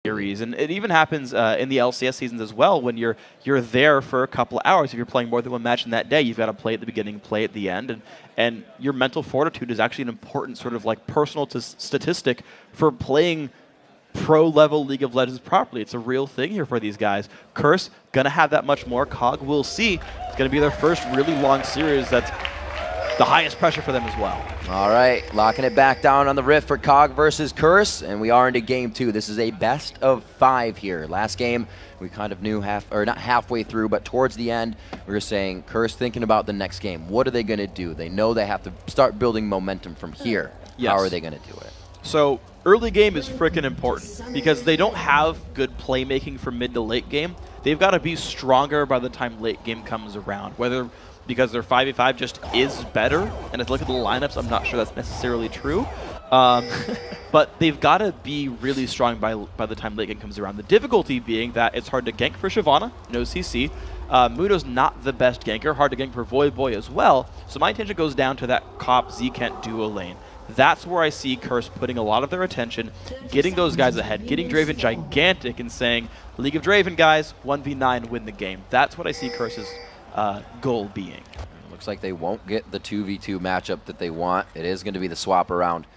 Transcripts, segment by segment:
series, and it even happens in the LCS seasons as well. When you're there for a couple hours, if you're playing more than one match in that day, you've got to play at the beginning, play at the end, and your mental fortitude is actually an important sort of like personal statistic for playing pro-level League of Legends properly. It's a real thing here for these guys. Curse gonna have that much more. Cog, we'll see. It's gonna be their first really long series that's the highest pressure for them as well. All right, locking it back down on the Rift for Cog versus Curse, and we are into game 2. This is a best of 5 here. Last game, we kind of knew not halfway through, but towards the end, we were saying Curse thinking about the next game. What are they going to do? They know they have to start building momentum from here. Yes. How are they going to do it? So early game is freaking important because they don't have good playmaking for mid to late game. They've got to be stronger by the time late game comes around, whether because their 5v5 just is better, and if you look at the lineups, I'm not sure that's necessarily true. But they've got to be really strong by the time late game comes around. The difficulty being that it's hard to gank for Shyvana, no CC. Mudo's not the best ganker, hard to gank for Voyboy as well. So my attention goes down to that Cop Zkent duo lane. That's where I see Curse putting a lot of their attention, getting those guys ahead, getting Draven gigantic and saying, League of Draven guys, 1v9, win the game. That's what I see Curse's goal being. Looks like they won't get the 2v2 matchup that they want. It is going to be the swap around.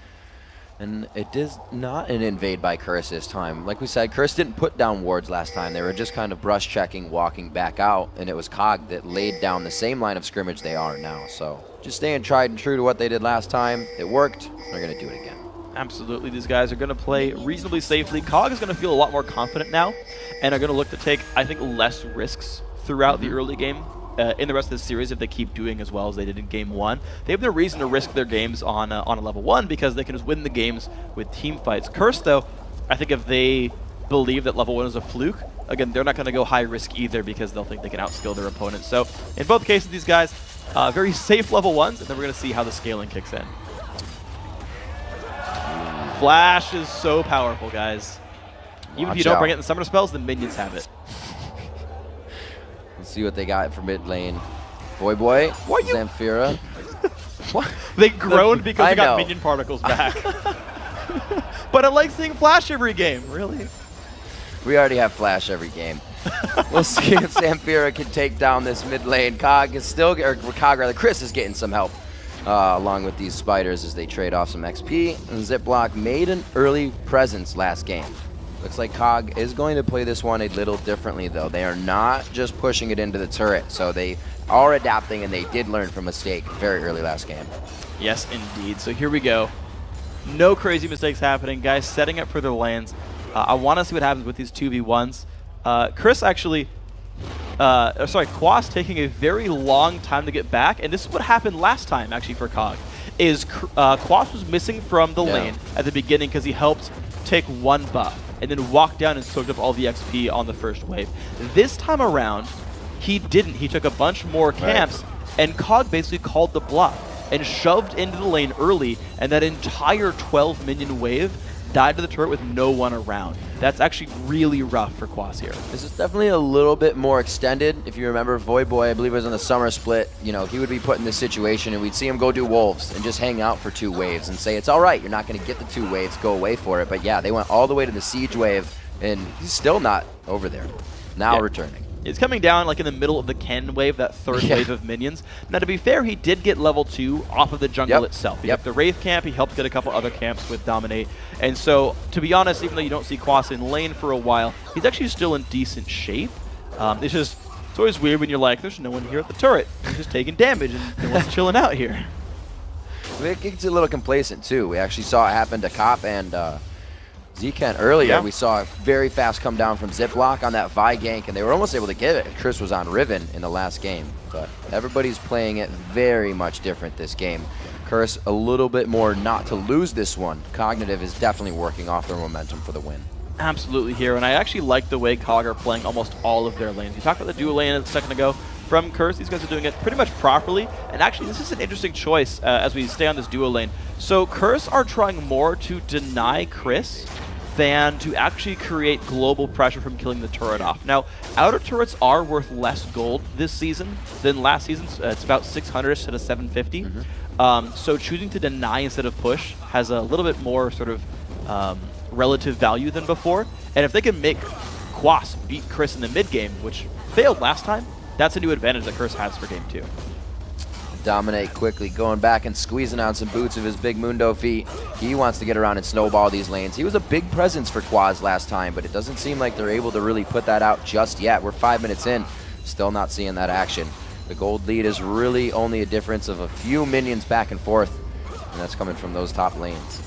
And it is not an invade by Curse this time. Like we said, Curse didn't put down wards last time. They were just kind of brush checking, walking back out, and it was Cog that laid down the same line of scrimmage they are now. So just staying tried and true to what they did last time. It worked. They're going to do it again. Absolutely, these guys are going to play reasonably safely. Cog is going to feel a lot more confident now, and are going to look to take, I think, less risks throughout the early game. In the rest of the series, if they keep doing as well as they did in Game 1, they have no reason to risk their games on a level 1 because they can just win the games with team fights. Curse, though, I think if they believe that level 1 is a fluke, again, they're not going to go high risk either because they'll think they can outskill their opponents. So in both cases, these guys, very safe level 1s, and then we're going to see how the scaling kicks in. Flash is so powerful, guys. Even if you don't bring it in summoner spells, the minions have it. Let's see what they got for mid lane. Voyboy, Zamfira. What? They groaned because they got minion particles back. But I like seeing Flash every game, really. We already have Flash every game. We'll see if Zamfira can take down this mid lane. Cog is still, or Cog rather, Chris is getting some help along with these spiders as they trade off some XP. And Zipblock made an early presence last game. Looks like Cog is going to play this one a little differently, though. They are not just pushing it into the turret, so they are adapting, and they did learn from a mistake very early last game. Yes, indeed. So here we go. No crazy mistakes happening. Guys setting up for their lanes. I want to see what happens with these 2v1s. Chris actually, Quas taking a very long time to get back, and this is what happened last time, actually, for Cog. Is Quas was missing from the lane at the beginning because he helped take one buff and then walked down and soaked up all the XP on the first wave. This time around, he didn't. He took a bunch more camps, and Cog basically called the bluff and shoved into the lane early, and that entire 12 minion wave died to the turret with no one around. That's actually really rough for Quas here. This is definitely a little bit more extended. If you remember, Voyboy, I believe it was on the summer split, you know, he would be put in this situation and we'd see him go do Wolves and just hang out for 2 waves and say, it's all right, you're not going to get the 2 waves, go away for it. But yeah, they went all the way to the siege wave and he's still not over there. Now returning. It's coming down like in the middle of the Ken wave, that third wave of minions. Now, to be fair, he did get level 2 off of the jungle itself. He took the Wraith camp, he helped get a couple other camps with Dominate. And so, to be honest, even though you don't see Quas in lane for a while, he's actually still in decent shape. It's always weird when you're like, there's no one here at the turret. He's just taking damage and no one's chilling out here. It gets a little complacent, too. We actually saw it happen to Cop and Zkent earlier. We saw a very fast come down from Zipblock on that Vi gank, and they were almost able to get it. Chris was on Riven in the last game, but everybody's playing it very much different this game. Curse a little bit more not to lose this one. Cognitive is definitely working off their momentum for the win. Absolutely here, and I actually like the way Cog are playing almost all of their lanes. You talked about the dual lane a second ago. From Curse, these guys are doing it pretty much properly, and actually this is an interesting choice as we stay on this duo lane. So Curse are trying more to deny Chris than to actually create global pressure from killing the turret off. Now, outer turrets are worth less gold this season than last season. It's about 600 instead of 750. So choosing to deny instead of push has a little bit more sort of relative value than before. And if they can make Quas beat Chris in the mid game, which failed last time, that's a new advantage that Chris has for game 2. Dominate quickly, going back and squeezing out some boots of his big Mundo feet. He wants to get around and snowball these lanes. He was a big presence for Quas last time, but it doesn't seem like they're able to really put that out just yet. We're 5 minutes in, still not seeing that action. The gold lead is really only a difference of a few minions back and forth, and that's coming from those top lanes.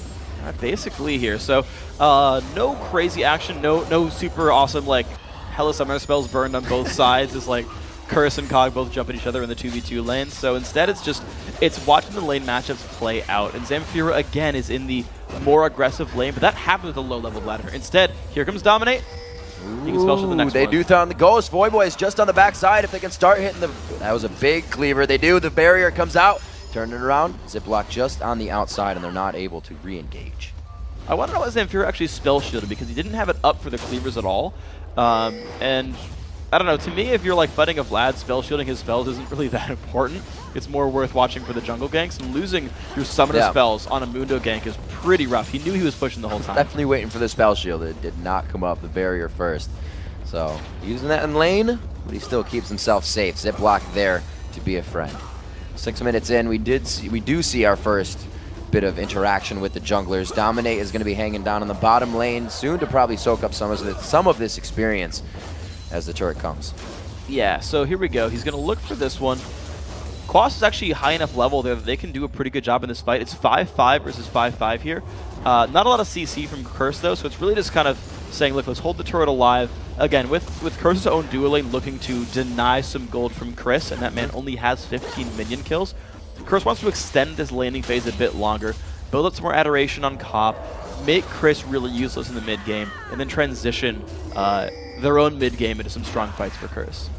Basically here, so no crazy action, no super awesome like hella summoner spells burned on both sides. It's like Curse and Cog both jump at each other in the 2v2 lanes. So instead it's watching the lane matchups play out. And Zamfira again is in the more aggressive lane, but that happens with a low level Vladimir. Instead, here comes Dominate. He can special the next they one. do throw on the ghost. Voyboy is just on the backside. If they can start hitting the... That was a big cleaver. They do. The barrier comes out. Turn it around. Ziploc just on the outside, and they're not able to re-engage. I want to know what Zamfira actually spell shielded, because he didn't have it up for the cleavers at all. And I don't know, to me, if you're like fighting a Vlad, spell shielding his spells isn't really that important. It's more worth watching for the jungle ganks, and losing your summoner spells on a Mundo gank is pretty rough. He knew he was pushing the whole time. Definitely waiting for the spell shield. It did not come up the barrier first. So using that in lane, but he still keeps himself safe. Ziploc there to be a friend. 6 minutes in, we do see our first bit of interaction with the junglers. Dominate is going to be hanging down in the bottom lane, soon to probably soak up some of this experience as the turret comes. Yeah, so here we go. He's going to look for this one. Quas is actually high enough level there that they can do a pretty good job in this fight. It's 5-5 versus 5-5 here. Not a lot of CC from Curse, though, so it's really just kind of saying, look, let's hold the turret alive. Again, with Curse's own duo lane looking to deny some gold from Chris, and that man only has 15 minion kills, Curse wants to extend this laning phase a bit longer, build up some more adoration on Cop, make Chris really useless in the mid game, and then transition their own mid game into some strong fights for Curse.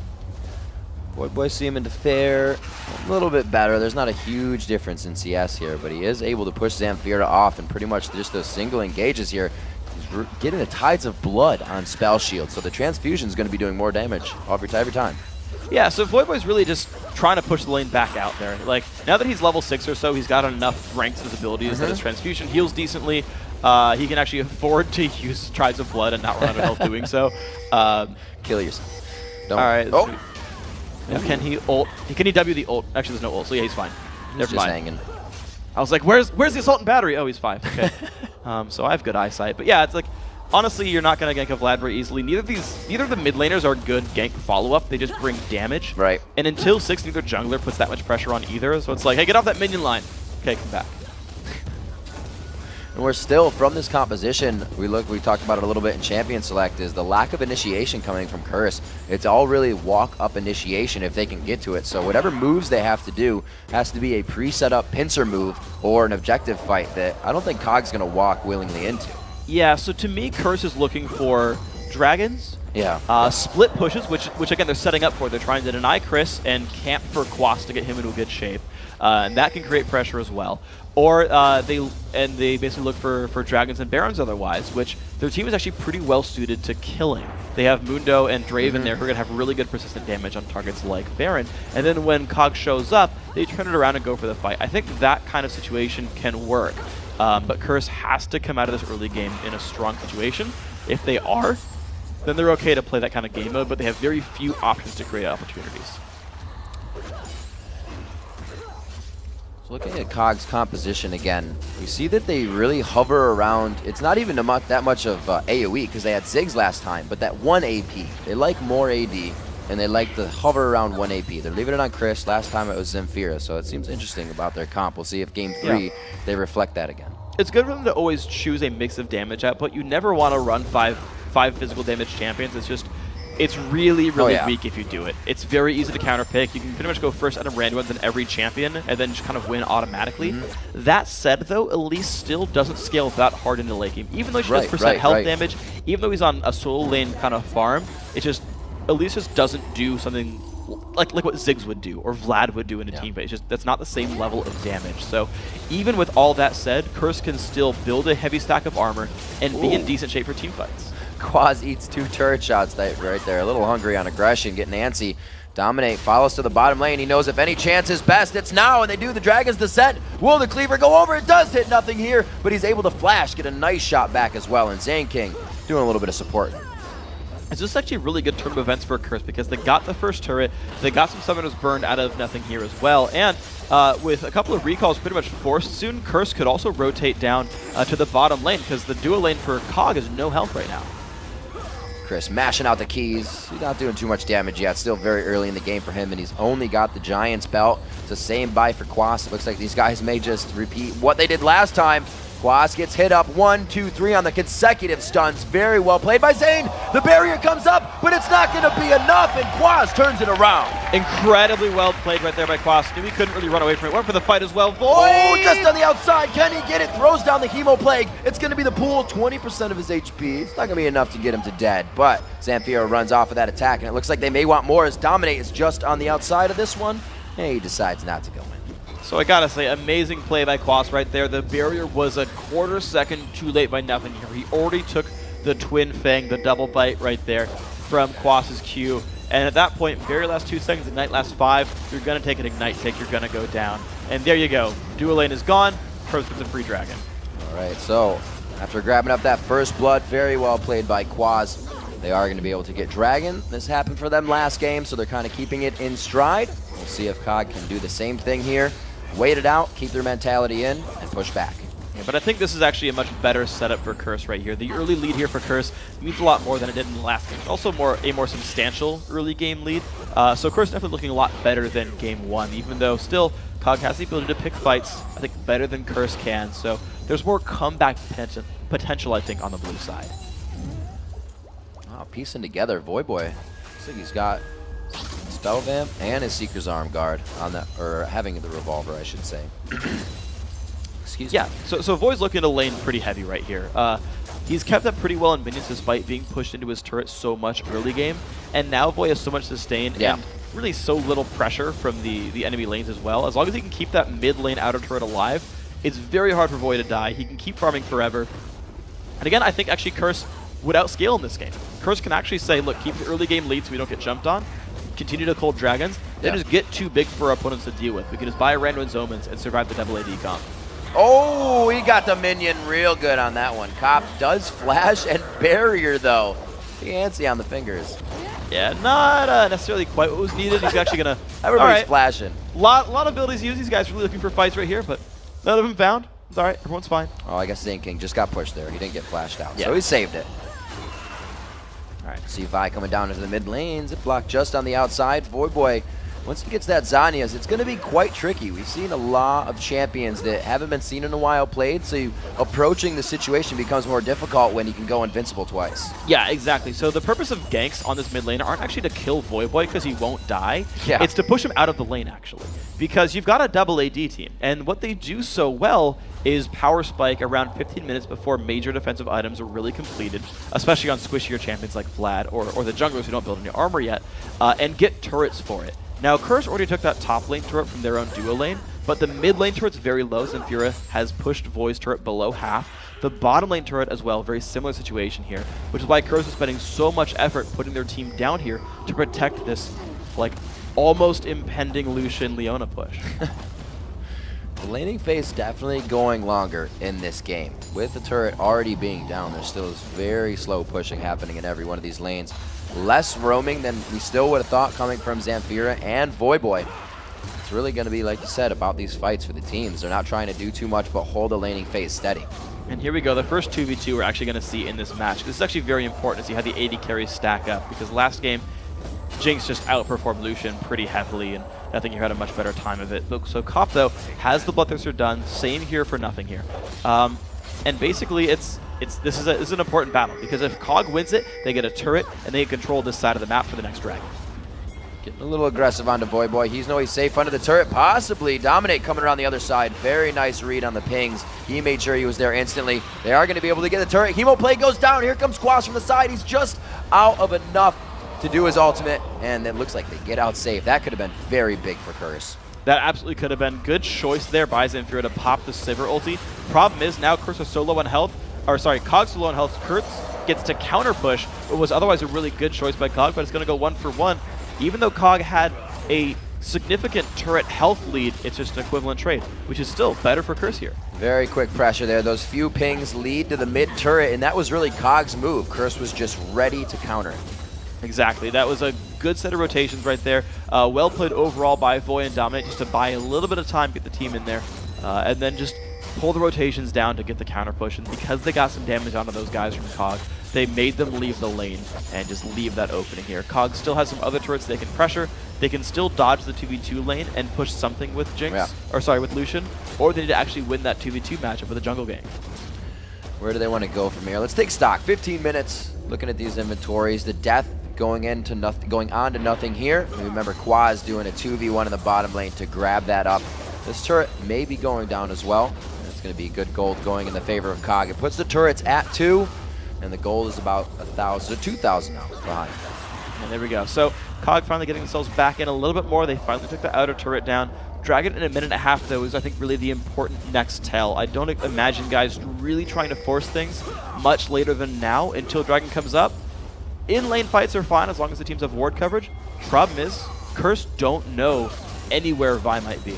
Voyboy seeming to fare a little bit better. There's not a huge difference in CS here, but he is able to push Zamfira off, and pretty much just those single engages here. He's getting the Tides of Blood on Spell Shield, so the transfusion is going to be doing more damage every time. Yeah, so Voyboy's really just trying to push the lane back out there. Like, now that he's level 6 or so, he's got enough ranks and abilities that his transfusion heals decently. He can actually afford to use Tides of Blood and not run out of health doing so. Kill yourself. All right. Oh. Now, can he ult? Can he W the ult? Actually, there's no ult, so yeah, he's fine. He's just hanging. I was like, where's the assault and battery? Oh, he's 5. Okay. So I have good eyesight. But yeah, it's like, honestly, you're not going to gank a Vlad very easily. Neither of the mid laners are good gank follow-up. They just bring damage. Right. And until 6, neither jungler puts that much pressure on either. So it's like, hey, get off that minion line. Okay, come back. And we're still, from this composition, we talked about it a little bit in Champion Select, is the lack of initiation coming from Curse. It's all really walk-up initiation if they can get to it. So whatever moves they have to do has to be a pre-set up pincer move or an objective fight that I don't think Cog's going to walk willingly into. Yeah, so to me, Curse is looking for dragons. Yeah. Split pushes, which again, they're setting up for. They're trying to deny Chris and camp for Quas to get him into a good shape. And that can create pressure as well. Or they basically look for dragons and barons otherwise, which their team is actually pretty well suited to killing. They have Mundo and Draven there who are going to have really good persistent damage on targets like Baron. And then when Cog shows up, they turn it around and go for the fight. I think that kind of situation can work. But Curse has to come out of this early game in a strong situation. If they are, then they're okay to play that kind of game mode, but they have very few options to create opportunities. So looking at Cog's composition again, you see that they really hover around. It's not even that much of AoE because they had Ziggs last time, but that 1 AP. They like more AD, and they like to hover around 1 AP. They're leaving it on Chris. Last time it was Zamfira, so it seems interesting about their comp. We'll see if Game 3 they reflect that again. It's good for them to always choose a mix of damage output. You never want to run five physical damage champions. It's really weak if you do it. It's very easy to counterpick. You can pretty much go first out of random ones in every champion and then just kind of win automatically. That said, though, Elise still doesn't scale that hard into late game. Even though she does percent health damage, even though he's on a solo lane kind of farm, Elise just doesn't do something like what Ziggs would do or Vlad would do in a team fight. It's just that's not the same level of damage. So even with all that said, Curse can still build a heavy stack of armor and be in decent shape for team fights. Quas eats 2 turret shots right there. A little hungry on aggression, getting antsy. Dominate follows to the bottom lane. He knows if any chance is best, it's now, and they do the Dragon's Descent. Will the Cleaver go over? It does hit nothing here, but he's able to flash, get a nice shot back as well, and Zane King doing a little bit of support. It's just actually really good turn of events for Curse because they got the first turret, they got some summoners burned out of nothing here as well, and with a couple of recalls pretty much forced soon, Curse could also rotate down to the bottom lane because the duo lane for Cog is no health right now. Chris mashing out the keys. He's not doing too much damage yet. Still very early in the game for him, and he's only got the Giant's belt. It's the same buy for Quas. It looks like these guys may just repeat what they did last time. Quas gets hit up 1, 2, 3 on the consecutive stuns. Very well played by Zane. The barrier comes up, but it's not going to be enough, and Quas turns it around. Incredibly well played right there by Quas. Knew he couldn't really run away from it. Went for the fight as well. Void! Oh, just on the outside. Can he get it? Throws down the Hemo Plague. It's going to be the pool. 20% of his HP. It's not going to be enough to get him to dead, but Zamfira runs off of that attack, and it looks like they may want more as Dominate is just on the outside of this one, and he decides not to go in. So I gotta say, amazing play by Quas right there. The barrier was a quarter second too late by nothing here. He already took the Twin Fang, the double bite right there from Quas's Q. And at that point, barrier lasts 2 seconds, Ignite lasts 5. You're gonna take an Ignite tick, you're gonna go down. And there you go. Dual lane is gone, Curse gets a free dragon. All right, so after grabbing up that first blood, very well played by Quas. They are going to be able to get Dragon. This happened for them last game, so they're kind of keeping it in stride. We'll see if Cog can do the same thing here. Wait it out, keep their mentality in, and push back. Yeah, but I think this is actually a much better setup for Curse right here. The early lead here for Curse means a lot more than it did in the last game. Also a more substantial early game lead. So Curse definitely looking a lot better than game 1, even though still Cog has the ability to pick fights, I think, better than Curse can. So there's more comeback potential, I think, on the blue side. Wow, piecing together Void Boy. Looks like he's got Spell Vamp and his Seeker's Arm Guard on the, or having the Revolver, I should say. Excuse me. Yeah, so Void's looking to lane pretty heavy right here. He's kept up pretty well in minions despite being pushed into his turret so much early game, and now Void has so much sustain and really so little pressure from the enemy lanes as well. As long as he can keep that mid lane outer turret alive, it's very hard for Void to die. He can keep farming forever. And again, I think actually Curse would outscale in this game. Curse can actually say, look, keep the early game lead so we don't get jumped on, continue to cold dragons, then just get too big for our opponents to deal with. We can just buy Randuin's Omens and survive the double AD comp. Oh, he got the minion real good on that one. Cop does flash and barrier, though. Fancy on the fingers. Yeah, not necessarily quite what was needed. He's actually going to... Everybody's flashing. Lot of abilities used. These guys really looking for fights right here, but none of them found. It's all right. Everyone's fine. Oh, I guess Zane King just got pushed there. He didn't get flashed out, so he saved it. All right, see Vi coming down into the mid lanes. It blocked just on the outside. Void Boy, once he gets that Zhonya's, it's going to be quite tricky. We've seen a lot of champions that haven't been seen in a while played, so approaching the situation becomes more difficult when you can go invincible twice. Yeah, exactly. So the purpose of ganks on this mid lane aren't actually to kill Void Boy because he won't die. Yeah. It's to push him out of the lane, actually. Because you've got a double AD team, and what they do so well is power spike around 15 minutes before major defensive items are really completed, especially on squishier champions like Vlad or the junglers who don't build any armor yet, and get turrets for it. Now, Curse already took that top lane turret from their own duo lane, but the mid lane turret's very low. Zamfira has pushed Void's turret below half. The bottom lane turret as well, very similar situation here, which is why Curse is spending so much effort putting their team down here to protect this, like, almost impending Lucian Leona push. The laning phase definitely going longer in this game. With the turret already being down, there still is very slow pushing happening in every one of these lanes. Less roaming than we still would have thought coming from Zamfira and Void Boy. It's really going to be, like you said, about these fights for the teams. They're not trying to do too much but hold the laning phase steady. And here we go, the first 2v2 we're actually going to see in this match. This is actually very important to see how the AD carries stack up, because last game, Jinx just outperformed Lucian pretty heavily, and I think he had a much better time of it. So Cop, though, has the Bloodthirster done. Same here for nothing here. And basically, this is an important battle, because if Cog wins it, they get a turret, and they control this side of the map for the next dragon. Getting a little aggressive onto Void Boy. He's safe under the turret, possibly. Dominate coming around the other side. Very nice read on the pings. He made sure he was there instantly. They are going to be able to get the turret. Hemo Play goes down. Here comes Quas from the side. He's just out of enough to do his ultimate, and it looks like they get out safe. That could have been very big for Curse. That absolutely could have been good choice there by Zamfira to pop the Sivir ulti. Problem is now Curse is so low on health, or sorry, Cog's so low on health, Curse gets to counter push what was otherwise a really good choice by Cog, but it's going to go 1 for 1. even though Cog had a significant turret health lead, it's just an equivalent trade, which is still better for Curse here. Very quick pressure there. Those few pings lead to the mid turret, and that was really Cog's move. Curse was just ready to counter it. Exactly. That was a good set of rotations right there. Well played overall by Voy and Dominate just to buy a little bit of time, get the team in there, and then just pull the rotations down to get the counter push. And because they got some damage onto those guys from Cog, they made them leave the lane and just leave that opening here. Cog still has some other turrets they can pressure. They can still dodge the 2v2 lane and push something with Jinx, or sorry, with Lucian, or they need to actually win that 2v2 matchup with a jungle gang. Where do they want to go from here? Let's take stock. 15 minutes looking at these inventories. The death going on to nothing here. Remember, Quaz doing a 2v1 in the bottom lane to grab that up. This turret may be going down as well. It's going to be good gold going in the favor of Cog. It puts the turrets at 2, and the gold is about 1,000 to 2,000 now behind. And there we go. So Cog finally getting themselves back in a little bit more. They finally took the outer turret down. Dragon in a minute and a half, though, is, I think, really the important next tell. I don't imagine guys really trying to force things much later than now until Dragon comes up. In-lane fights are fine as long as the teams have ward coverage. Problem is, Curse don't know anywhere Vi might be.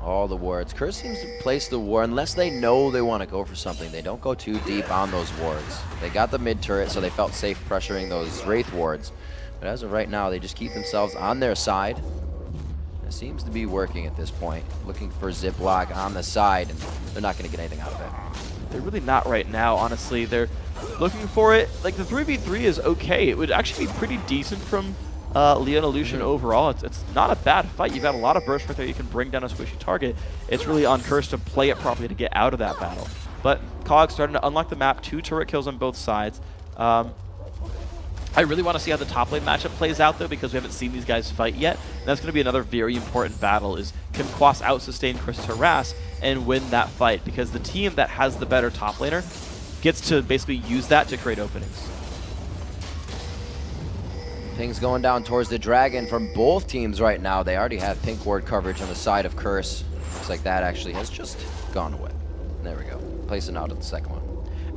All the wards. Curse seems to place the ward unless they know they want to go for something. They don't go too deep on those wards. They got the mid turret, so they felt safe pressuring those Wraith wards. But as of right now, they just keep themselves on their side. It seems to be working at this point. Looking for Ziploc on the side, and they're not going to get anything out of it. They're really not right now, honestly. They're looking for it. Like, the 3v3 is okay. It would actually be pretty decent from Leon and Lucian overall. It's not a bad fight. You've got a lot of burst right there. You can bring down a squishy target. It's really on Curse to play it properly to get out of that battle. But Cog starting to unlock the map. 2 turret kills on both sides. I really want to see how the top lane matchup plays out, though, because we haven't seen these guys fight yet. And that's going to be another very important battle, is can Quas out-sustain Curse's harass and win that fight? Because the team that has the better top laner gets to basically use that to create openings. Things going down towards the Dragon from both teams right now. They already have pink ward coverage on the side of Curse. Looks like that actually has just gone away. There we go. Placing out of the second one.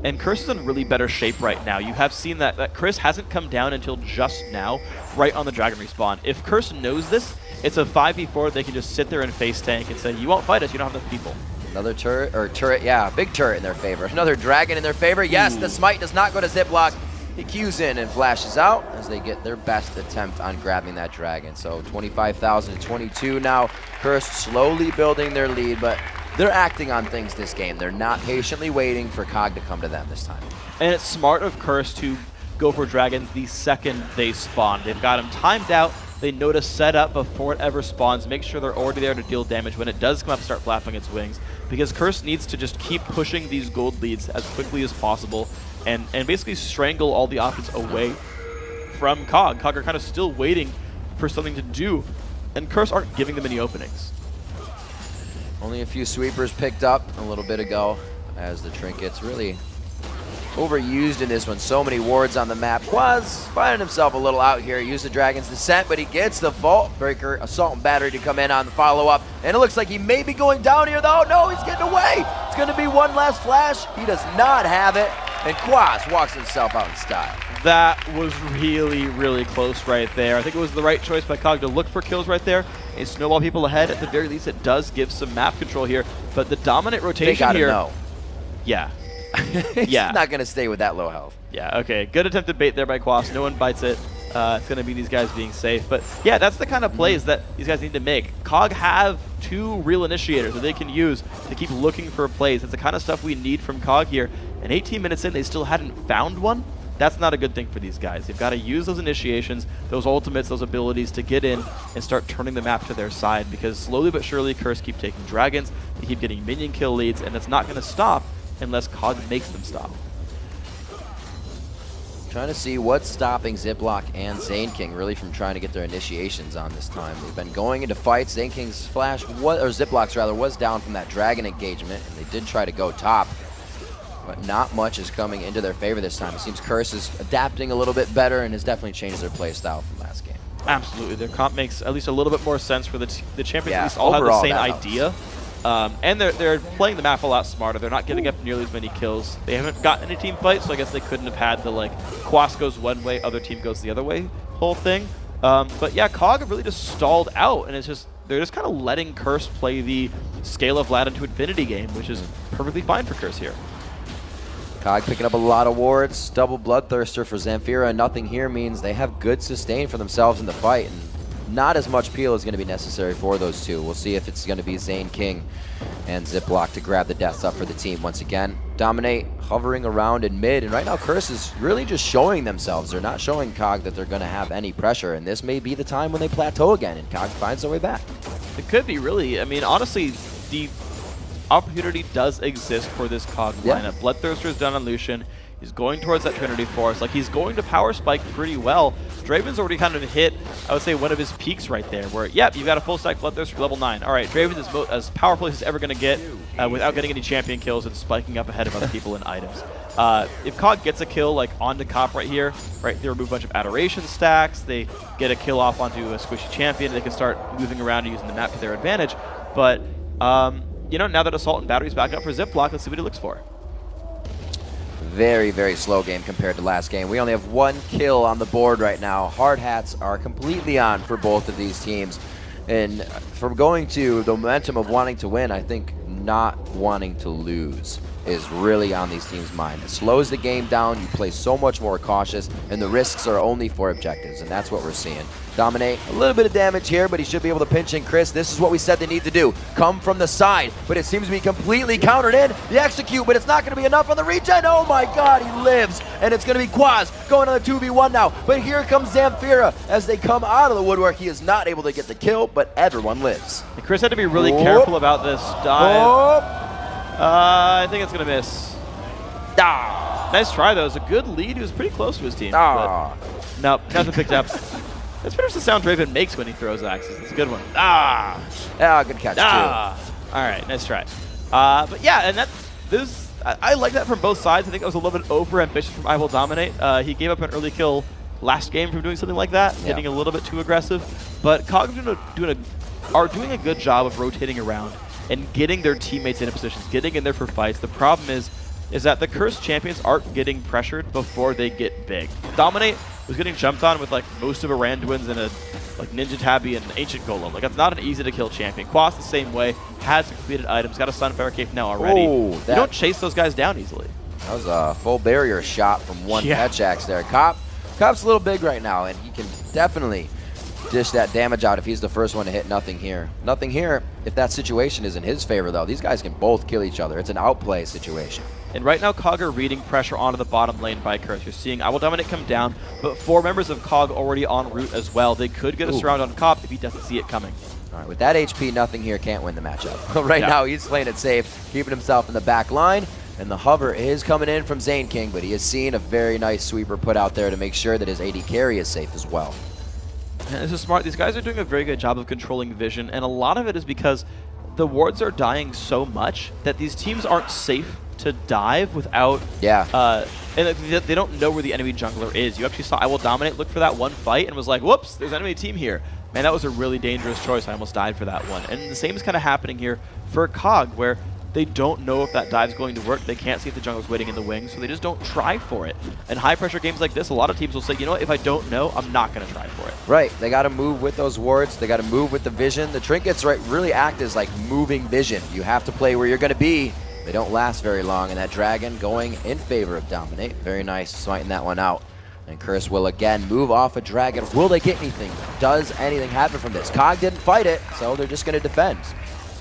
And Curse is in really better shape right now. You have seen that Curse hasn't come down until just now, right on the Dragon respawn. If Curse knows this, it's a 5v4. They can just sit there and face tank and say, you won't fight us, you don't have enough people. Another turret, yeah, big turret in their favor. Another Dragon in their favor. Yes, the smite does not go to Ziploc. He Qs in and flashes out as they get their best attempt on grabbing that Dragon. So 25,000 to 22 now. Curse slowly building their lead, but they're acting on things this game. They're not patiently waiting for Cog to come to them this time. And it's smart of Curse to go for Dragons the second they spawn. They've got them timed out. They know to set up before it ever spawns, make sure they're already there to deal damage when it does come up, start flapping its wings. Because Curse needs to just keep pushing these gold leads as quickly as possible and basically strangle all the options away from Cog. Cog are kind of still waiting for something to do, and Curse aren't giving them any openings. Only a few sweepers picked up a little bit ago as the trinkets really overused in this one. So many wards on the map. Quaz finding himself a little out here. Used the Dragon's Descent, but he gets the Vault Breaker, Assault and Battery to come in on the follow-up. And it looks like he may be going down here, though. No, he's getting away. It's going to be one last flash. He does not have it. And Quaz walks himself out in style. That was really, really close right there. I think it was the right choice by Cog to look for kills right there and snowball people ahead. At the very least, it does give some map control here. But the dominant rotation they gotta here... know. Yeah. He's yeah. not going to stay with that low health. Yeah, okay. Good attempted bait there by Quas. No one bites it. It's going to be these guys being safe. But yeah, that's the kind of plays that these guys need to make. Cog have 2 real initiators that they can use to keep looking for plays. That's the kind of stuff we need from Cog here. And 18 minutes in, they still hadn't found one. That's not a good thing for these guys. They've got to use those initiations, those ultimates, those abilities to get in and start turning the map to their side, because slowly but surely Curse keep taking Dragons, they keep getting minion kill leads, and it's not going to stop unless Cog makes them stop. Trying to see what's stopping Ziploc and Zane King really from trying to get their initiations on this time. They've been going into fights. Zane King's flash, or Ziploc's rather, was down from that Dragon engagement, and they did try to go top. But not much is coming into their favor this time. It seems Curse is adapting a little bit better and has definitely changed their play style from last game. Absolutely. Their comp makes at least a little bit more sense for the champions. Yeah, at least all have the overall, same that idea. And they're playing the map a lot smarter. They're not giving up nearly as many kills. They haven't gotten any team fights, so I guess they couldn't have had the like Quas goes one way, other team goes the other way whole thing. But yeah, COG really just stalled out, and they're just kind of letting Curse play the Scale of Vlad into Infinity game, which is perfectly fine for Curse here. COG picking up a lot of wards. Double Bloodthirster for Zamfira. Nothing here means they have good sustain for themselves in the fight, and not as much peel is going to be necessary for those two. We'll see if it's going to be Zane King and Ziploc to grab the deaths up for the team once again. Dominate hovering around in mid, and right now Curse is really just showing themselves. They're not showing COG that they're going to have any pressure, and this may be the time when they plateau again and COG finds their way back. It could be, really. I mean, honestly, the opportunity does exist for this COG lineup. Bloodthirster is done on Lucian. He's going towards that Trinity Force. Like, he's going to power spike pretty well. Draven's already kind of hit, I would say, one of his peaks right there, where, yep, you've got a full stack Bloodthirster level 9. All right, Draven is as powerful as he's ever going to get without getting any champion kills and spiking up ahead of other people in items. If COG gets a kill, like, onto Cop right here, right, they remove a bunch of Adoration stacks, they get a kill off onto a squishy champion, they can start moving around and using the map to their advantage. But, you know, now that Assault and Battery's back up for Ziploc, let's see what he looks for. Very, very slow game compared to last game. We only have 1 kill on the board right now. Hard hats are completely on for both of these teams. And from going to the momentum of wanting to win, I think not wanting to lose is really on these teams' mind. It slows the game down, you play so much more cautious, and the risks are only for objectives, and that's what we're seeing. Dominate, a little bit of damage here, but he should be able to pinch in Chris. This is what we said they need to do. Come from the side, but it seems to be completely countered in. The execute, but it's not going to be enough on the regen. Oh my god, he lives, and it's going to be Quaz going on the 2v1 now. But here comes Zamfira as they come out of the woodwork. He is not able to get the kill, but everyone lives. And Chris had to be really careful about this dive. I think it's going to miss. Nice try, though. It was a good lead. He was pretty close to his team. But nope, nothing picked up. That's pretty much the sound Draven makes when he throws axes. It's a good one. Good catch, too. All right, nice try. But yeah, and I like that from both sides. I think it was a little bit over-ambitious from I Will Dominate. He gave up an early kill last game from doing something like that, getting a little bit too aggressive. But COG are doing a good job of rotating around and getting their teammates into positions, getting in there for fights. The problem is that the Cursed champions aren't getting pressured before they get big. Dominate was getting jumped on with like most of Aranduins and a like Ninja Tabby and Ancient Golem. Like, that's not an easy to kill champion. Quas the same way, has completed items, got a Sunfire Cape now already. You don't chase those guys down easily. That was a full barrier shot from one Fetch Axe there. Cop's a little big right now, and he can definitely dish that damage out if he's the first one to hit. Nothing here. Nothing here if that situation is in his favor, though. These guys can both kill each other. It's an outplay situation. And right now, COG are reading pressure onto the bottom lane by Curse. You're seeing I Will Dominate come down, but 4 members of COG already en route as well. They could get a surround on Cop if he doesn't see it coming. All right, with that HP, nothing here can't win the matchup. Right now, he's playing it safe, keeping himself in the back line. And the hover is coming in from Zane King, but he has seen a very nice sweeper put out there to make sure that his AD carry is safe as well. And this is smart. These guys are doing a very good job of controlling vision, and a lot of it is because the wards are dying so much that these teams aren't safe to dive without... and they don't know where the enemy jungler is. You actually saw I Will Dominate look for that one fight and was like, whoops, there's an enemy team here. Man, that was a really dangerous choice. I almost died for that one. And the same is kind of happening here for COG, where they don't know if that dive's going to work. They can't see if the jungler's waiting in the wings, so they just don't try for it. In high-pressure games like this, a lot of teams will say, you know what, if I don't know, I'm not going to try for it. Right. They got to move with those wards. They got to move with the vision. The trinkets really act as like moving vision. You have to play where you're going to be. They don't last very long, and that dragon going in favor of Dominate. Very nice, smiting that one out. And Curse will again move off a dragon. Will they get anything? Does anything happen from this? COG didn't fight it, so they're just going to defend.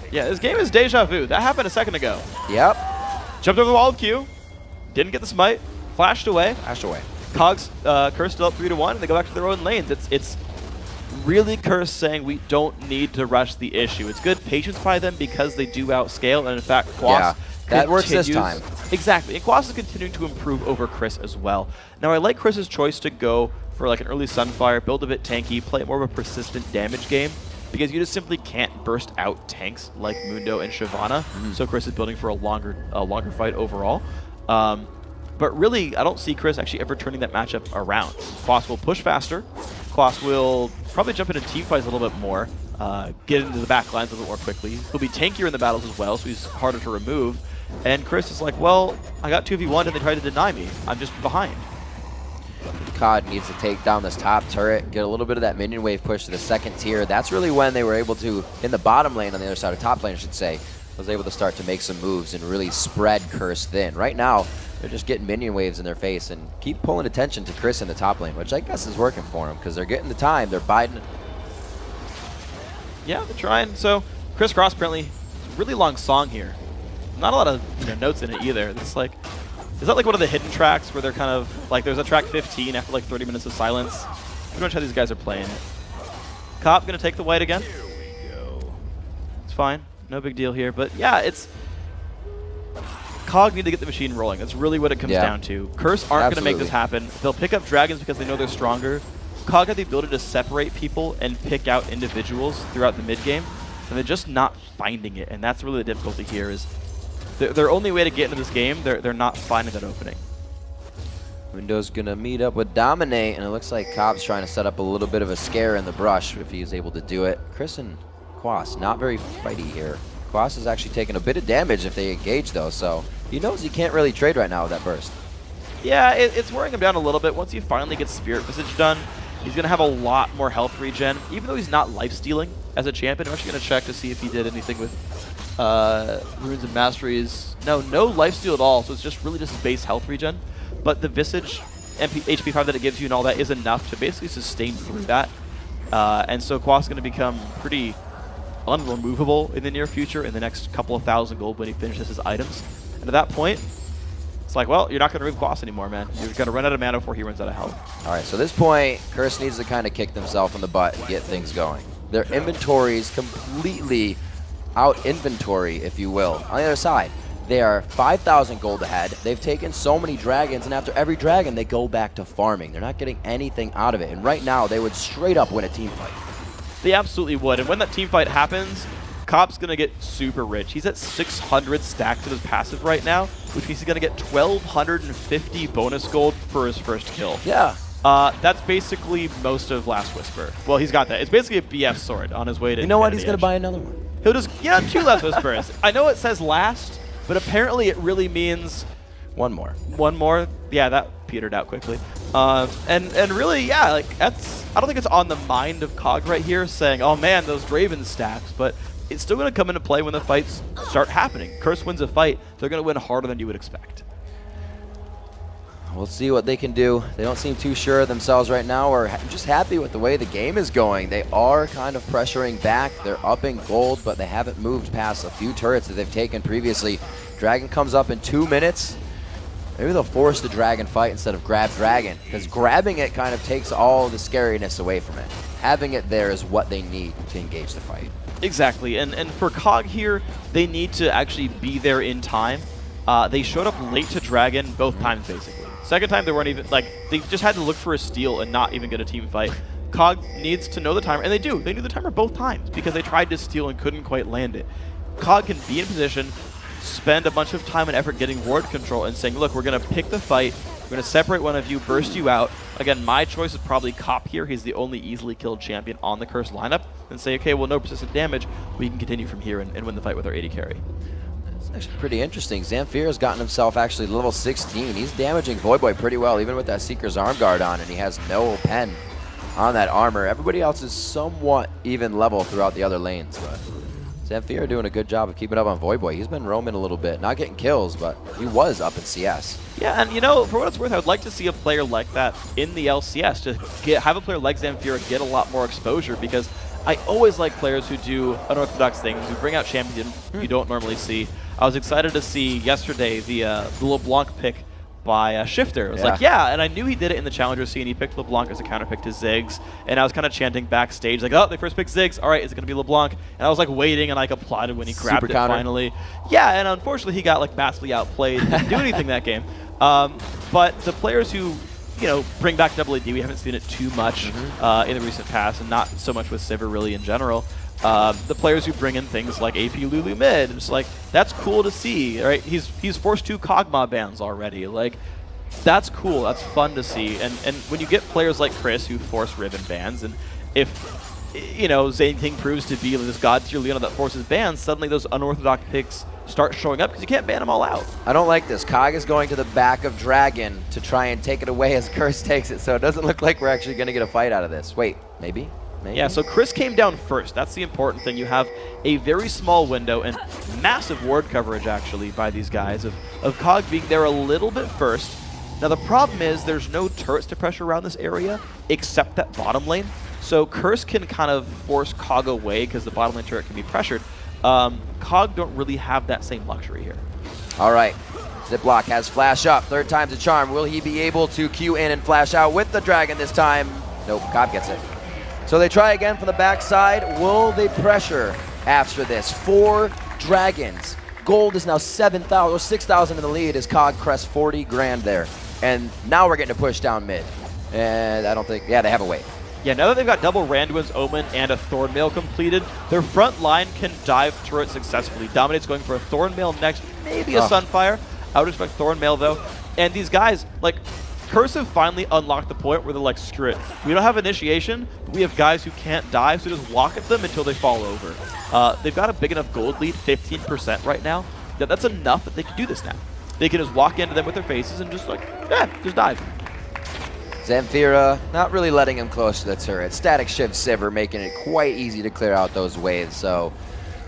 Yeah, this game is deja vu. That happened a second ago. Yep. Jumped over the wall of Q, didn't get the smite, flashed away. COG's Curse still up 3-1, and they go back to their own lanes. It's really Curse saying we don't need to rush the issue. It's good patience by them because they do outscale, and in fact, Quas that works this time. Exactly, and Quas is continuing to improve over Chris as well. Now, I like Chris's choice to go for like an early Sunfire, build a bit tanky, play more of a persistent damage game, because you just simply can't burst out tanks like Mundo and Shyvana. So Chris is building for a longer fight overall. But really, I don't see Chris actually ever turning that matchup around. Quas will push faster. Quas will probably jump into team fights a little bit more, get into the back lines a little more quickly. He'll be tankier in the battles as well, so he's harder to remove. And Chris is like, well, I got 2v1 and they tried to deny me. I'm just behind. COD needs to take down this top turret, get a little bit of that minion wave push to the second tier. That's really when they were able to, in the bottom lane on the other side of top lane, I should say, was able to start to make some moves and really spread Curse thin. Right now, they're just getting minion waves in their face and keep pulling attention to Chris in the top lane, which I guess is working for them because they're getting the time. They're biding. Yeah, they're trying. So Chris Cross apparently, really long song here. Not a lot of notes in it either. It's like, is that like one of the hidden tracks where they're kind of like, there's a track 15 after like 30 minutes of silence? Pretty much how these guys are playing it. Cop gonna take the white again. It's fine, no big deal here. But yeah, it's COG need to get the machine rolling. That's really what it comes down to. Curse aren't gonna make this happen. They'll pick up dragons because they know they're stronger. COG have the ability to separate people and pick out individuals throughout the mid game, and they're just not finding it. And that's really the difficulty here. Is their only way to get into this game, they're not finding that opening. Window's gonna meet up with Dominate, and it looks like Cobb's trying to set up a little bit of a scare in the brush if he's able to do it. Chris and Quas, not very fighty here. Quas is actually taking a bit of damage if they engage though, so he knows he can't really trade right now with that burst. Yeah, it's wearing him down a little bit. Once he finally gets Spirit Visage done, he's gonna have a lot more health regen, even though he's not life-stealing as a champion. I'm actually gonna check to see if he did anything with Runes and Masteries. No lifesteal at all, so it's just really just base health regen. But the Visage HP 5 that it gives you and all that is enough to basically sustain through that. And so Quas is going to become pretty unremovable in the near future in the next couple of thousand gold when he finishes his items. And at that point, it's like, well, you're not going to remove Quas anymore, man. You're going to run out of mana before he runs out of health. All right, so at this point, Curse needs to kind of kick themselves in the butt and get things going. Their inventories completely out inventory, if you will. On the other side, they are 5,000 gold ahead. They've taken so many dragons, and after every dragon, they go back to farming. They're not getting anything out of it. And right now, they would straight up win a team fight. They absolutely would. And when that team fight happens, Cop's going to get super rich. He's at 600 stacked with his passive right now, which means he's going to get 1,250 bonus gold for his first kill. Yeah. That's basically most of Last Whisper. Well, he's got that. It's basically a BF sword on his way to... You know what? He's going to buy another one. He'll just... Yeah, 2 Last Whispers. I know it says last, but apparently it really means... One more. One more? Yeah, that petered out quickly. And really, yeah, like that's... I don't think it's on the mind of COG right here saying, oh man, those Raven stacks, but it's still going to come into play when the fights start happening. Curse wins a fight, they're going to win harder than you would expect. We'll see what they can do. They don't seem too sure of themselves right now, or just happy with the way the game is going. They are kind of pressuring back. They're upping gold, but they haven't moved past a few turrets that they've taken previously. Dragon comes up in 2 minutes. Maybe they'll force the dragon fight instead of grab dragon, because grabbing it kind of takes all the scariness away from it. Having it there is what they need to engage the fight. Exactly, and for COG here, they need to actually be there in time. They showed up late to dragon both times, basically. Second time, they weren't even, like, they just had to look for a steal and not even get a team fight. COG needs to know the timer, and they do. They knew the timer both times because they tried to steal and couldn't quite land it. COG can be in position, spend a bunch of time and effort getting ward control and saying, look, we're going to pick the fight, we're going to separate one of you, burst you out. Again, my choice is probably Cop here. He's the only easily killed champion on the Curse lineup. And say, okay, well, no persistent damage. We can continue from here and win the fight with our AD carry. It's actually pretty interesting. Zamfir has gotten himself actually level 16. He's damaging Voyboy pretty well, even with that Seeker's Arm Guard on, and he has no pen on that armor. Everybody else is somewhat even level throughout the other lanes, but Zamfir doing a good job of keeping up on Voyboy. He's been roaming a little bit, not getting kills, but he was up in CS. Yeah, and you know, for what it's worth, I would like to see a player like that in the LCS, to have a player like Zamfir get a lot more exposure, because I always like players who do unorthodox things, who bring out champions you don't normally see. I was excited to see yesterday the LeBlanc pick by Shifter. I was like, yeah, and I knew he did it in the Challenger scene. He picked LeBlanc as a counterpick to Ziggs, and I was kind of chanting backstage, like, oh, they first picked Ziggs. All right, is it going to be LeBlanc? And I was like waiting, and I applauded when he grabbed it finally. Yeah, and unfortunately, he got like massively outplayed. Didn't do anything that game. But the players who, you know, bring back Double AD, we haven't seen it too much in the recent past, and not so much with Sivir really in general. The players who bring in things like AP Lulu mid, it's like, that's cool to see, right? He's forced 2 Kog'Maw bans already. Like, That's cool. That's fun to see. And when you get players like Chris who force ribbon bans, and if Zane King proves to be this god tier Leona that forces bans, suddenly those unorthodox picks start showing up because you can't ban them all out. I don't like this. Cog is going to the back of Dragon to try and take it away as Curse takes it, so it doesn't look like we're actually going to get a fight out of this. Wait, maybe? Yeah, so Chris came down first. That's the important thing. You have a very small window and massive ward coverage, actually, by these guys, of Cog being there a little bit first. Now, the problem is there's no turrets to pressure around this area except that bottom lane. So Curse can kind of force Cog away because the bottom lane turret can be pressured. Cog don't really have that same luxury here. All right. Ziploc has flash up. Third time's a charm. Will he be able to queue in and flash out with the Dragon this time? Nope, Cobb gets it. So they try again from the backside. Will they pressure after this? 4 Dragons. Gold is now 7,000 or 6,000 in the lead as Cog crests 40 grand there. And now we're getting a push down mid. And I don't think, yeah, they have a wait. Yeah, now that they've got double Randuin's Omen and a Thornmail completed, their front line can dive turret successfully. Dominate's going for a Thornmail next, maybe a Sunfire. I would expect Thornmail though. And these guys, like, Curse have finally unlocked the point where they're like, screw it. We don't have initiation, but we have guys who can't dive, so just walk at them until they fall over. They've got a big enough gold lead, 15% right now, that's enough that they can do this now. They can just walk into them with their faces and just like, yeah, just dive. Zamfira not really letting him close to the turret. Static Shiv Sivir making it quite easy to clear out those waves. So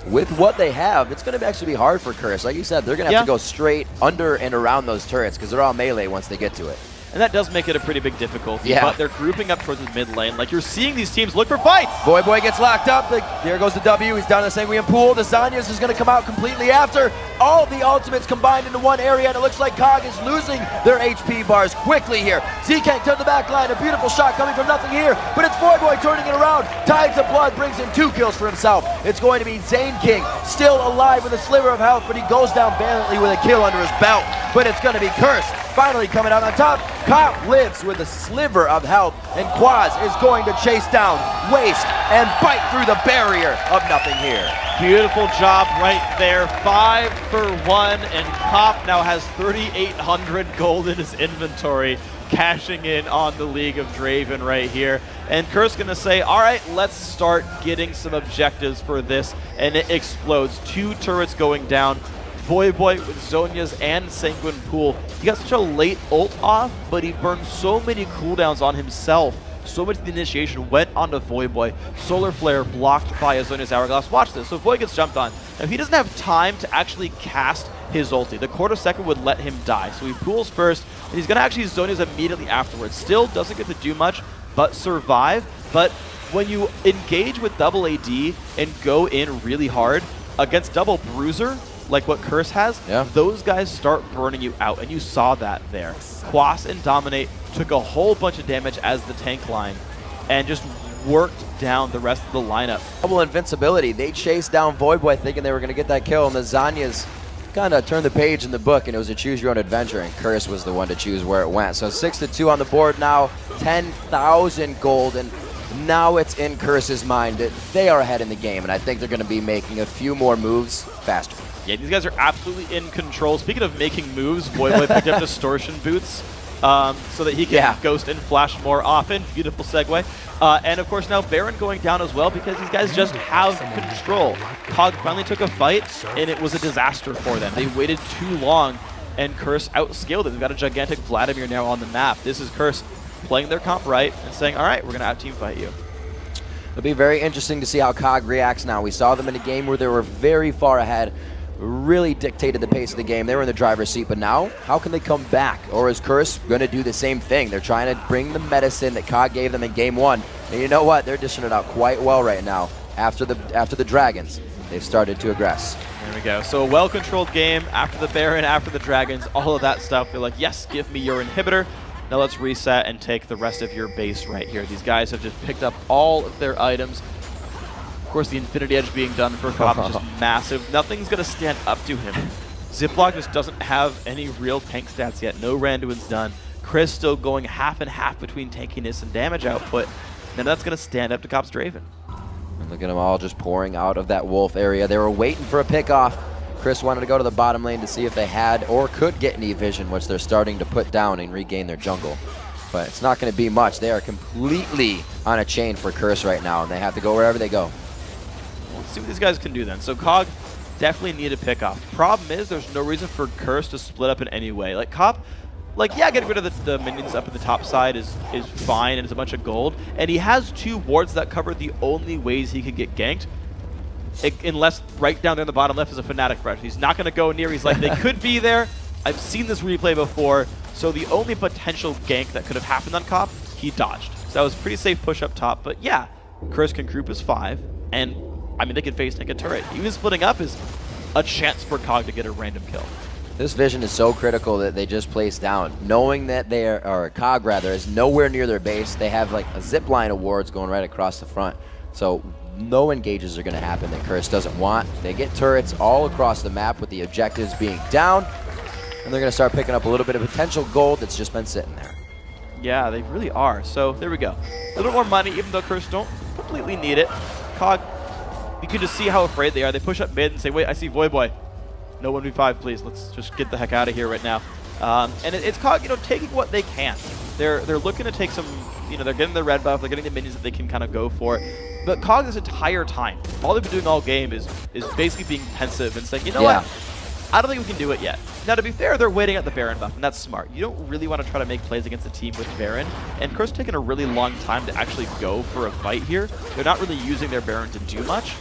with what they have, it's going to actually be hard for Curse. Like you said, they're going to have to go straight under and around those turrets because they're all melee once they get to it. And that does make it a pretty big difficulty, yeah. But they're grouping up towards the mid lane. Like, you're seeing these teams look for fights! Boy gets locked up. There goes the W. He's down in the Sanguine pool. The Zanyas is going to come out completely after. All the ultimates combined into one area, and it looks like Cog is losing their HP bars quickly here. Zkank to the back line. A beautiful shot coming from nothing here, but it's Boy turning it around. Tides of Blood brings in 2 kills for himself. It's going to be Zane King, still alive with a sliver of health, but he goes down valiantly with a kill under his belt. But it's going to be Curse finally coming out on top. Cop lives with a sliver of health, and Quaz is going to chase down, waste, and bite through the barrier of nothing here. Beautiful job right there. 5 for 1, and Cop now has 3,800 gold in his inventory, cashing in on the League of Draven right here. And Kurt's gonna say, all right, let's start getting some objectives for this, and it explodes. 2 turrets going down. Boy with Zhonya's and Sanguine Pool. He got such a late ult off, but he burned so many cooldowns on himself. So much of the initiation went onto Voyboy. Solar Flare blocked by a Zhonya's Hourglass. Watch this. So Voy gets jumped on. Now, he doesn't have time to actually cast his ulti. The quarter second would let him die. So he pools first, and he's going to actually Zhonya's immediately afterwards. Still doesn't get to do much, but survive. But when you engage with double AD and go in really hard against double Bruiser, like what Curse has, those guys start burning you out, and you saw that there. Quas and Dominate took a whole bunch of damage as the tank line and just worked down the rest of the lineup. Double invincibility. They chased down Voidboy thinking they were going to get that kill, and the Zanyas kind of turned the page in the book, and it was a choose your own adventure, and Curse was the one to choose where it went. So 6-2 on the board now, 10,000 gold, and now it's in Curse's mind that they are ahead in the game, and I think they're going to be making a few more moves faster. Yeah, these guys are absolutely in control. Speaking of making moves, Voyboy picked up Distortion Boots so that he can ghost and flash more often. Beautiful segue. And of course now Baron going down as well because these guys just have control. Cog finally took a fight, and it was a disaster for them. They waited too long, and Curse outscaled it. They've got a gigantic Vladimir now on the map. This is Curse playing their comp right and saying, all right, we're going to out-team fight you. It'll be very interesting to see how Cog reacts now. We saw them in a game where they were very far ahead, really dictated the pace of the game. They were in the driver's seat, but now, how can they come back? Or is Curse going to do the same thing? They're trying to bring the medicine that Cog gave them in game 1. And you know what? They're dishing it out quite well right now. After the Dragons, they've started to aggress. There we go. So a well-controlled game after the Baron, after the Dragons, all of that stuff. They're like, yes, give me your inhibitor. Now let's reset and take the rest of your base right here. These guys have just picked up all of their items. Of course, the Infinity Edge being done for Cop is just massive. Nothing's going to stand up to him. Ziploc just doesn't have any real tank stats yet. No Randuin's done. Chris still going half and half between tankiness and damage output. None of that's going to stand up to Cop's Draven. And look at them all just pouring out of that Wolf area. They were waiting for a pickoff. Chris wanted to go to the bottom lane to see if they had or could get any vision, which they're starting to put down and regain their jungle. But it's not going to be much. They are completely on a chain for Curse right now, and they have to go wherever they go. Let's see what these guys can do then. So Cog definitely need to pick off. Problem is there's no reason for Curse to split up in any way. Like Cop, like yeah, getting rid of the minions up in the top side is fine, and it's a bunch of gold. And he has 2 wards that cover the only ways he could get ganked. Unless right down there in the bottom left is a Fnatic brush. He's not going to go near. He's like, they could be there. I've seen this replay before. So the only potential gank that could have happened on Cop, he dodged. So that was a pretty safe push up top. But yeah, Curse can group as 5. And I mean, they could face tank a turret. Even splitting up is a chance for Cog to get a random kill. This vision is so critical that they just placed down. Knowing that they are, or Cog rather, is nowhere near their base. They have like a zip line of wards going right across the front. So no engages are going to happen that Curse doesn't want. They get turrets all across the map with the objectives being down, and they're going to start picking up a little bit of potential gold that's just been sitting there. Yeah, they really are. So there we go. A little more money, even though Curse don't completely need it. Cog, you can just see how afraid they are. They push up mid and say, wait, I see Void Boy. No 1v5, please. Let's just get the heck out of here right now. And it's Cog, taking what they can. They're looking to take some, they're getting the red buff, they're getting the minions that they can kind of go for. But Cog this entire time, all they've been doing all game is basically being pensive and saying, what? I don't think we can do it yet. Now, to be fair, they're waiting at the Baron buff, and that's smart. You don't really want to try to make plays against a team with Baron, and Curse taking a really long time to actually go for a fight here. They're not really using their Baron to do much.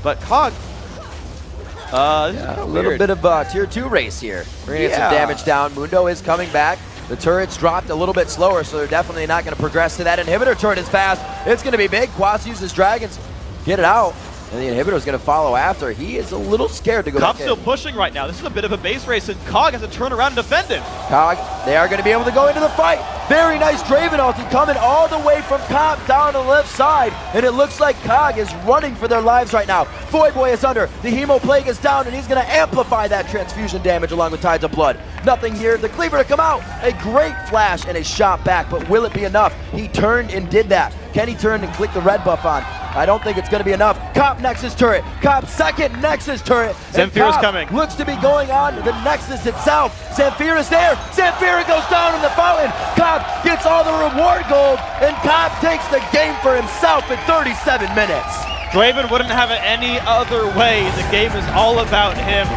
But Cog, this is a little bit of tier 2 race here. We're going to get some damage down. Mundo is coming back. The turret's dropped a little bit slower, so they're definitely not going to progress to that. Inhibitor turret is fast. It's going to be big. Quas uses dragons. Get it out. And the inhibitor is going to follow after. He is a little scared to go back in. Still pushing right now. This is a bit of a base race, and Cog has to turn around and defend it. Cog, they are going to be able to go into the fight. Very nice Draven ulti coming all the way from Cop down to the left side. And it looks like Cog is running for their lives right now. Void Boy is under. The Hemo Plague is down, and he's going to amplify that transfusion damage along with Tides of Blood. Nothing here. The Cleaver to come out. A great flash and a shot back, but will it be enough? He turned and did that. Can he turn and click the red buff on? I don't think it's going to be enough. Cop Nexus turret. Cop second Nexus turret. Zamfira's coming. Looks to be going on the Nexus itself. Zamfira is there. Zamfira goes down in the fountain. Cop gets all the reward gold, and Cop takes the game for himself in 37 minutes. Draven wouldn't have it any other way. The game is all about him.